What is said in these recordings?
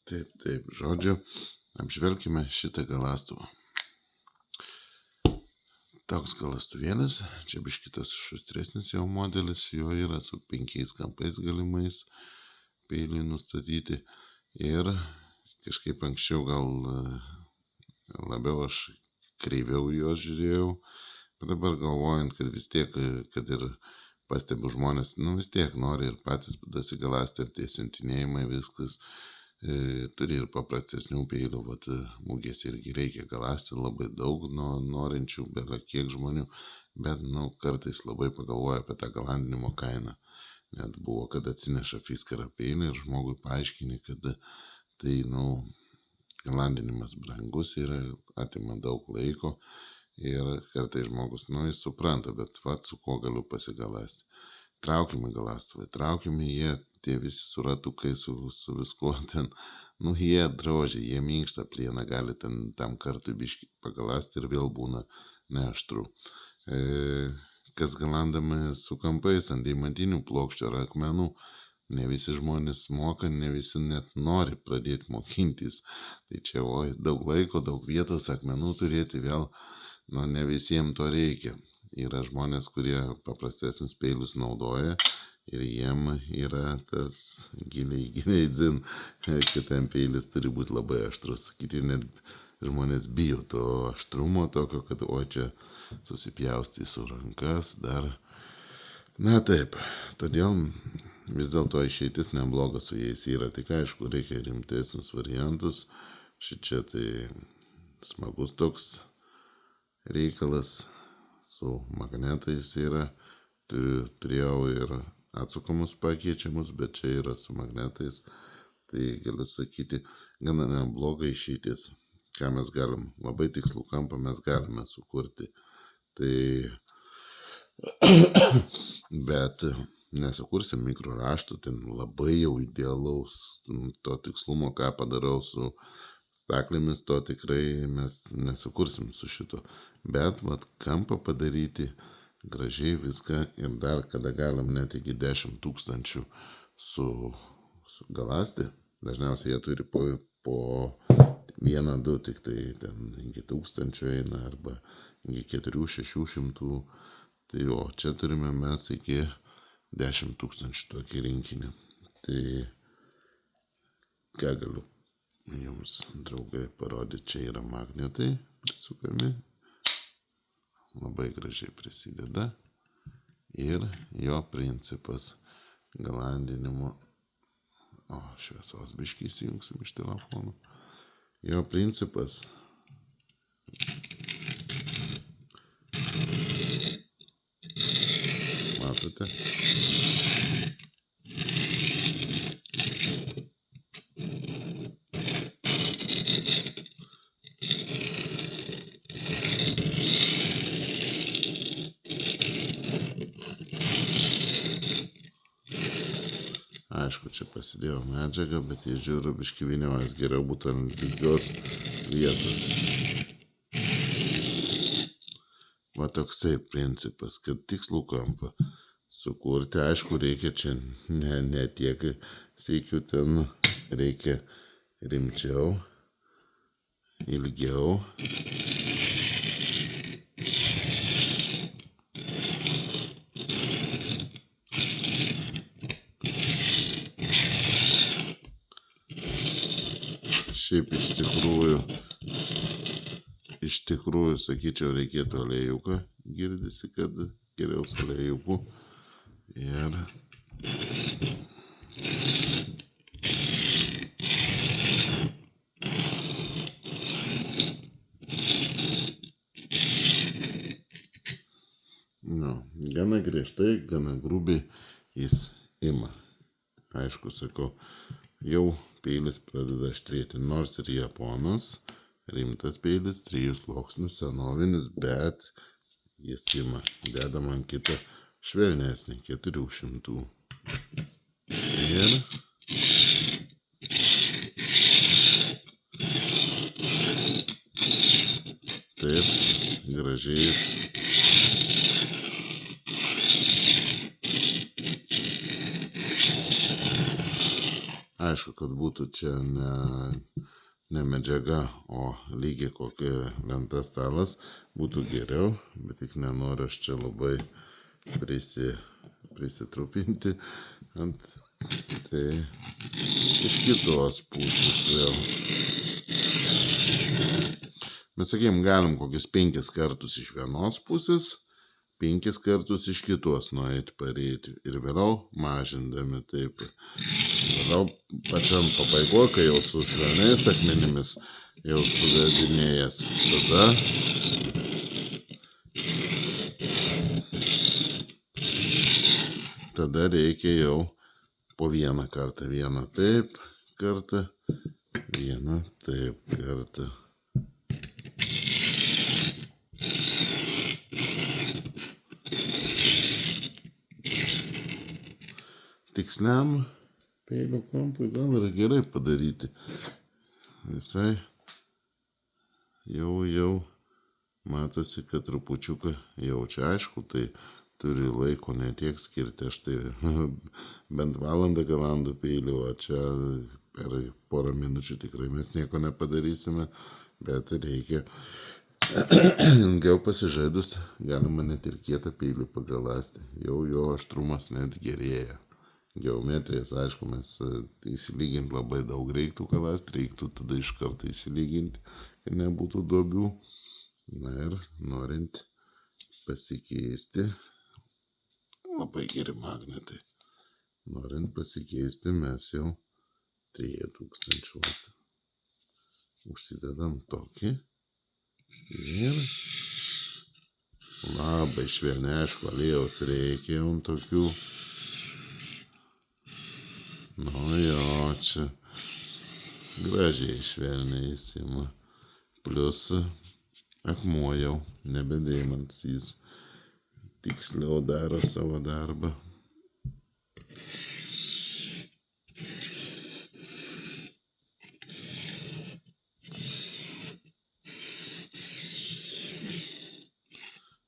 Taip, žodžiu, apžvelkime šitą galastuvą. Toks galastuvėlis, čia biškitas šustresnis jau modelis, jo yra su 5 kampais galimais peiliui nustatyti ir kažkaip anksčiau gal labiau aš kreiviau juos žiūrėjau, bet dabar galvojant, kad vis tiek, kad ir pastebiu žmonės, vis tiek nori ir patys dasigalasti ir tie siuntinėjimai viskas. Turi ir paprastesnių peilių, mūgės irgi reikia galasti labai daug norinčių, bela kiek žmonių, bet kartais labai pagalvoja apie tą galandinimo kainą. Net buvo, kad atsineša fiskarą peilį ir žmogui paaiškini, kad tai, galandinimas brangus yra, atima daug laiko ir kartais žmogus, jis supranta, bet su kuo galiu pasigalasti. Traukimi galastuvai, jie, tie visi su ratukai, su viskuo ten, jie drožia, jie minkštą plieną, gali ten tam kartui biškį pagalasti ir vėl būna neaštru. Kas galandami su kampais ant deimantinių plokščių ar akmenų, ne visi žmonės moka, ne visi net nori pradėti mokintis. Tai čia daug laiko, daug vietos akmenų turėti vėl, ne visiems to reikia. Yra žmonės, kurie paprastesnius peilius naudoja ir jiem yra tas giliai dzin, kad ten peilis turi būti labai aštrus. Kiti net žmonės bijo to aštrumo tokio, kad čia susipjausti su rankas dar. Na taip, todėl vis dėlto išeitis nebloga su jais yra. Tik aišku, reikia rimtesnius variantus. Šičia tai smagus toks reikalas. Su magnetais yra, turėjau ir atsukamus pakeičiamus, bet čia yra su magnetais, tai galiu sakyti, gana nebloga išeitis, ką mes galim, labai tikslų kampą mes galime sukurti, tai bet nesukursim mikroraštų, ten labai jau idealaus to tikslumo, ką padarau su staklėmis, to tikrai mes nesukursim su šito. Bet kampą padaryti gražiai viską ir dar kada galim net iki 10 000 sugalasti. Dažniausiai jie turi po 1-2, tik tai ten iki 1000 eina arba iki 400-600. Tai čia turime mes iki 10 000 tokį rinkinį. Tai ką galiu jums, draugai, parodyti, čia yra magnetai prisukami. Labai gražiai prisideda ir jo principas galandinimo. Šviesos biškį įsijungsim iš telefonų. Jo principas matote? Aišku, čia pasidėjau medžiagą, bet jie žiūriu biškį vyniojas, geriau būtų ant lygios vietos. Toksai principas, kad tikslų kampą sukurti, aišku, reikia čia ne tiek seikių ten, reikia rimčiau, ilgiau. Šiaip iš tikrųjų, sakyčiau, reikėtų alėjuką, girdisi, kad geriau su alėjuku. Ir gana griežtai, gana grubiai jis ima. Aišku, sakau, jau peilis pradeda aštrėti, nors ir japonas, rimtas peilis, 3 sluoksnių, senovinis, bet jis ima. Dedam ant kitą švelnesnį, 400. Ir taip gražiai Aišku, kad būtų čia ne medžiaga, o lygiai kokia lenta stalas, būtų geriau, bet tik nenoriu aš čia labai prisitrupinti ant, tai iš kitos pusės vėl. Mes sakėm, galim kokius 5 kartus iš vienos pusės, 5 kartus iš kitos nueiti pareiti ir vėliau mažindami taip. Vėliau pačiam pabaigoje, kai jau su švelniais akmenimis jau suvedinėjęs, tada reikia jau po vieną kartą, vieną taip kartą, vieną taip kartą. Tiksliam peilio kampui gal yra gerai padaryti. Visai jau matosi, kad trupučiuką jaučia. Aišku, tai turi laiko ne tiek skirti. Aš tai bent valandą galandu peiliu, o čia per porą minučių tikrai mes nieko nepadarysime. Bet reikia ilgiau pasižaidus, galima net ir kietą peilį pagaląsti. Jau jo aštrumas net gerėja. Geometrijas, aišku, mes įsilyginti labai daug reiktų kaląsti, reiktų tada iš karto įsilyginti, kad nebūtų duobių. Na ir norint pasikeisti, labai geri magnetai, norint pasikeisti mes jau 3000 užsidedam tokį ir labai švelniai, aišku, aliejaus reikia jau tokių. Nu jo, čia gražiai švelniai įsima. Plius akmuo jau nebedėmants, jis tiksliau daro savo darbą.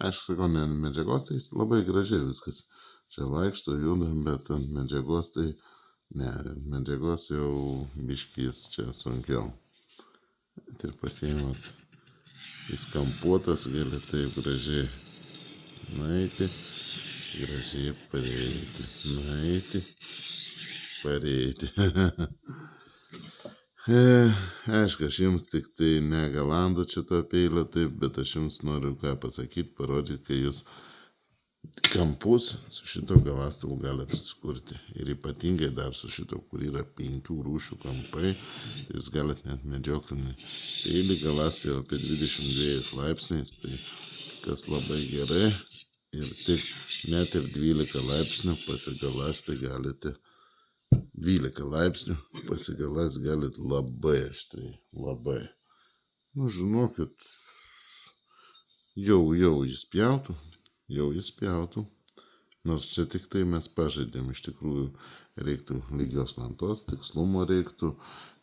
Aišku, sakau, ne ant medžiagos, tai labai gražiai viskas. Čia vaikšto, juda, bet ant medžiagos tai ne, medžiagos jau biškis čia sunkiau. Ir pasiėmat, jis kampuotas, gali taip gražiai nueiti, gražiai pareiti, nueiti, pareiti. Aišku, aš jums tik tai negalandu čia to peilio taip, bet aš jums noriu ką pasakyti, parodyti, kai jūs kampus su šito galastuvu galite susikurti. Ir ypatingai dar su šito, kur yra 5 rūšių kampai, tai jūs galite net medžioklinį peilį galąsti jau apie 22 laipsniais, tai kas labai gerai. Ir tik net ir 12 laipsnių pasigaląsti galite. 12 laipsnių pasigaląs galite labai aštriai, labai. Nu, žinokit, jau jis pjautų. Nors čia tik tai mes pažaidėm, iš tikrųjų reiktų lygios lentos, tikslumo reiktų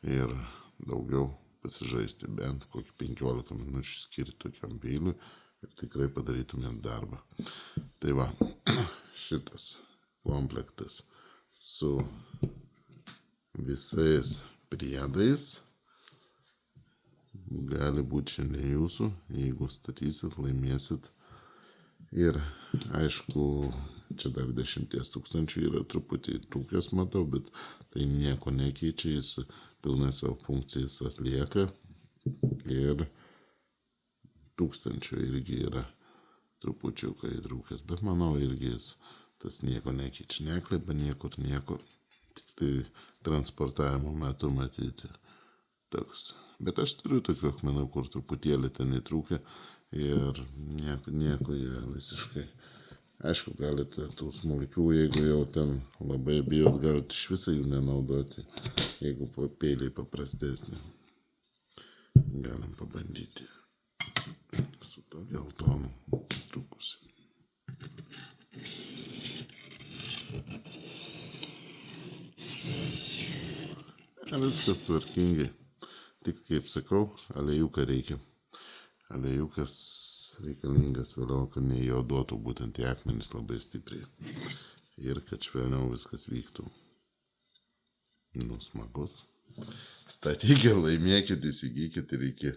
ir daugiau pasižaisti, bent kokį 15 minučių skirti tokiam peiliui ir tikrai padarytumėt darbą. Tai va, šitas komplektas su visais priedais gali būti šiandien jūsų, jeigu statysit, laimėsit. Ir aišku, čia dar 10 000 yra truputį trūkęs, matau, bet tai nieko nekeičia, jis pilnai savo funkcijas atlieka. Ir 1000 irgi yra trupučiukai trūkęs, bet manau irgi jis tas nieko nekeičia, neklepa niekur nieko, tik tai transportavimo metu matyti toks. Bet aš turiu tokių akmenų, kur truputėlį ten įtrūkia ir nieko jie visiškai. Aišku, galite tų smulkių, jeigu jau ten labai bijot, galite iš viso jų nenaudoti, jeigu peiliai paprastesnė. Galim pabandyti su to geltonu trūkusi. Viskas tvarkingai. Tik kaip sakau, aliejuką reikia. Aliejukas reikalingas vėliau, kad nejoduotų būtent į akmenis labai stipriai. Ir kad švelniau viskas vyktų. Nu, smagus. Statykit, laimėkit, įsigykit ir iki.